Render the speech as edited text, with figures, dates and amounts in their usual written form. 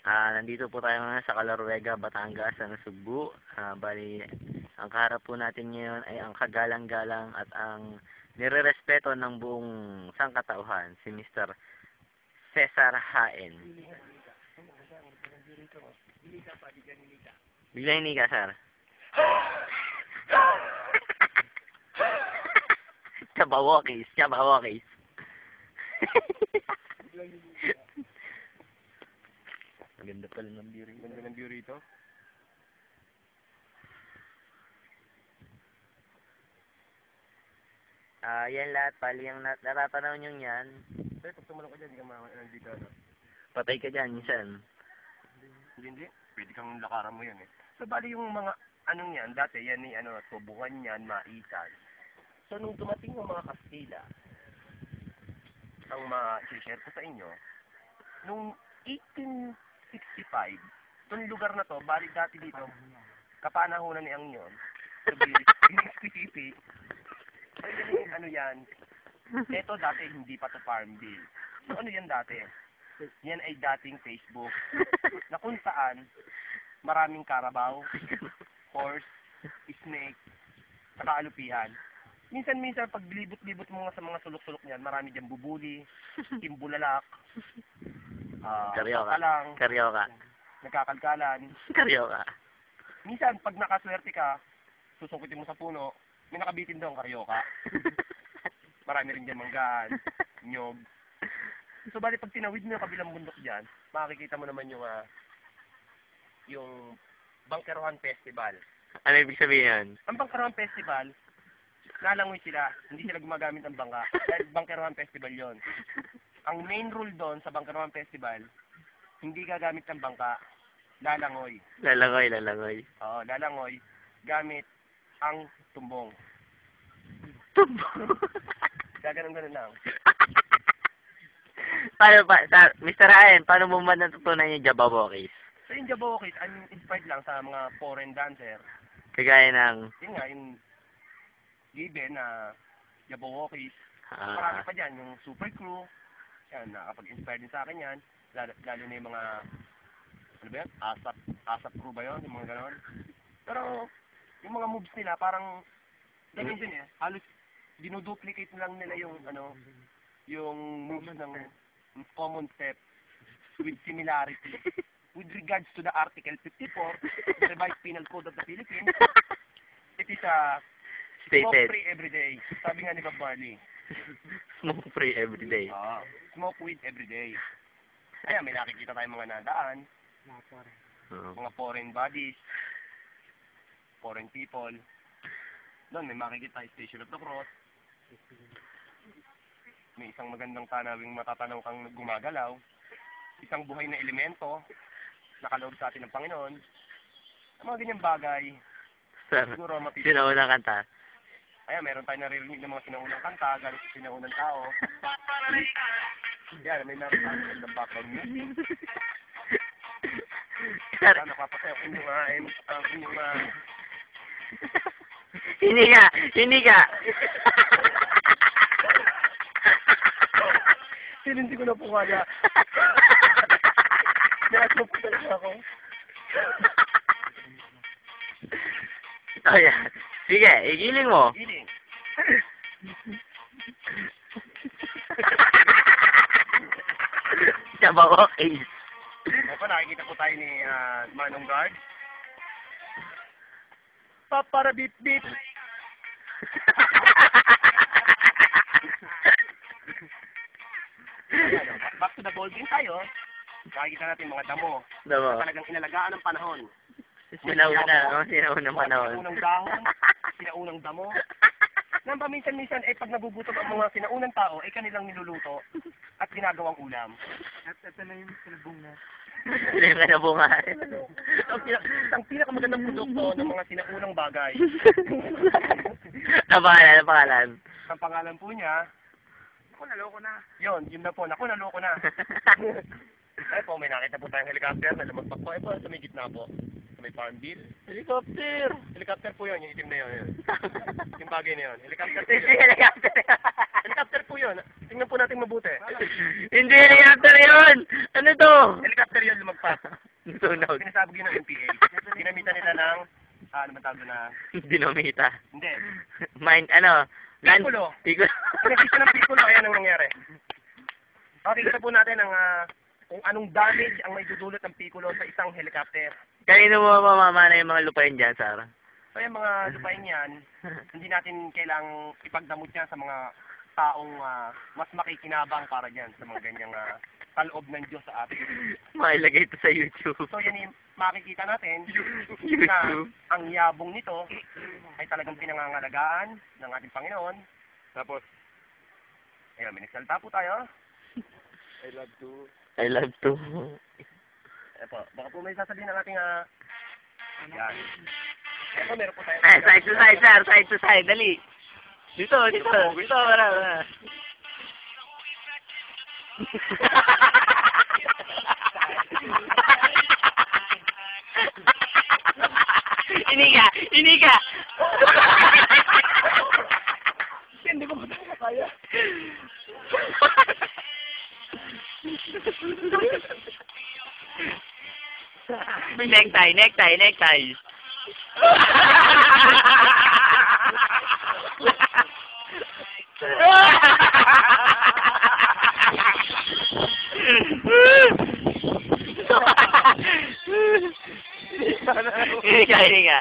Nandito po tayo ngayon sa Calaruega, Batangas, sa Nasugbu. Bali, ang kaharap po natin ngayon ay ang kagalang-galang at ang nirerespeto ng buong sangkatauhan, si Mr. Cesar Haen. Bigla hindi ka, sir. Chabawokis, Chabawokis. Maganda pala ng view rito. Ganda ng view rito. Yan lahat, pali yung natatanaw nyo yan. Pero pag tumalong ka dyan, hindi ka nandito, ano? Patay ka dyan, minsan. Hindi. Pwede kang lakaran mo yan, eh. So, bali yung mga, anong yan, dati, yan ni, tubungan yan, maisan. So, nung dumating yung mga Kastila, ang ma-share ko sa inyo, nung 1865, itong lugar na to, bali dati dito, kapanahonan ni Angyon, to be specific, ano yan, ito dati hindi pa to farm bill. So ano yan dati? Yan ay dating Facebook, na kung saan, maraming karabaw, horse, snake, nakaalupihan. Minsan-minsan, pag libot-libot mo nga sa mga sulok-sulok niyan, marami dyan bubuli, timbulalak, Karyoka. Karyoka. nagkakalkalan. Karyoka. Minsan, pag nakaswerte ka, susukitin mo sa puno, may nakabitin doon, karyoka. Marami rin dyan manggaan, nyog. So, bali, pag tinawid mo yung kabilang bundok dyan, makikita mo naman yung Bangkerohan Festival. Ano ibig sabihin yan? Ang Bangkerohan Festival, nalangoy sila, hindi sila gumagamit ng bangka. Dahil Bangkerohan Festival yon. Ang main rule doon sa Bangkerohan Festival, hindi gagamit ng bangka, lalangoy. Lalangoy, lalangoy. Oo, lalangoy, gamit ang tumbong. Tumbong? Gaganon-ganon lang. Paano pa, Mr. Haen, paano mo man natutunan yung Jabawokis? So yung Jabawokis, I'm inspired lang sa mga foreign dancer. Kagaya ng... Yun nga, yung given na Jabawokis. Marami pa dyan, yung Super Crew. Yan, nakapag-inspire din sa akin yan. Lalo na yung mga, ano ba yan? ASAP crew ba yun? Yung mga ganon. Pero, yung mga moves nila, parang, ganyan din eh. Halos, dinuduplicate lang nila yung, yung moves ng common step with similarity. With regards to the Article 54, the Revised Penal Code of the Philippines, it is a smoke-free everyday. Sabi nga ni Bob Marley. Smoke-free everyday. Smoke weed everyday. Kaya may nakikita tayong mga nadaan, mga foreign bodies, foreign people. Doon may makikita tayo Station of the Cross. May isang magandang tanawing matatanaw kang gumagalaw. Isang buhay na elemento, nakaloob sa atin ng Panginoon. Ang mga ganyang bagay, Sir, siguro sinaunang kanta. Ayan, meron tayo naririnig ng mga sinaunang kanta, galing sa sinaunang tao. Yan, may meron tayo ng background music. Sir, napapasayaw kung yung Hindi ka! Hindi ka! Hindi ko na po kaya. Niyas mo po talaga ako. Oh, yeah. Sige, igiling mo. Giling. Jabawokis. Opo, nakikita po tayo ni Manong Guard. Papara beep beep. Back to the ball game tayo. Nakikita natin mga damo. Damo. Na talagang inalagaan ng panahon. Sinauna panahon. Sinaunang dahon, sinaunang damo. Nang paminsan-minsan, pag nagugutom ang mga sinaunang tao, kanilang niluluto at ginagawang ulam. At ito na yung sinabunga. Ito yung kanabunga. Ang pinakamagandang produkto ng mga sinaunang bagay. Ang pangalan? Ang pangalan po niya, ako naloko na. Yun na po, ako naloko na. Ay po, may nakita po tayong helicopter na lumagpak po. Ay po, sa may gitna po. Sa may farm bill. Helicopter! Helicopter po yun, yung itim na yun. Yung bagay na yun. Helicopter po Helicopter! Helicopter po yun. Tingnan po natin mabuti. Hindi, helicopter yun! Ano to? Helicopter yun lumagpas. Tunog. Pinasabog yun ng NPA. Ginamitan nila ng, ano man tawag na, Dinamita. hindi. Mind, ano? Piccolo. Piccolo. Pinagkita ng Piccolo, ayan ang nangyari. Okay, kita po natin ang, kung anong damage ang may dudulot ng Piccolo sa isang helicopter. Kanino mo mamamana yung mga lupain dyan, Sarah? So yung mga lupain yan, hindi natin kailangang ipagdamot yan sa mga taong mas makikinabang para dyan sa mga ganyang kaloob ng Diyos sa atin. Mailagay ito sa YouTube. So yan yung makikita natin YouTube. na ang yabong nito ay talagang pinangangalagaan ng ating Panginoon. Tapos, ayun, may nagsalita po tayo. I love to. I love to. Eh po, baka po may sasabihin ng ating yan. Eto, meron po tayo. Ay, side to side, sir. Side to side. Dali. Dito, dito. Dito, para. Iniga! Iniga! Hindi ko pa kaya. Necktie, necktie, necktie. Iniga, iniga.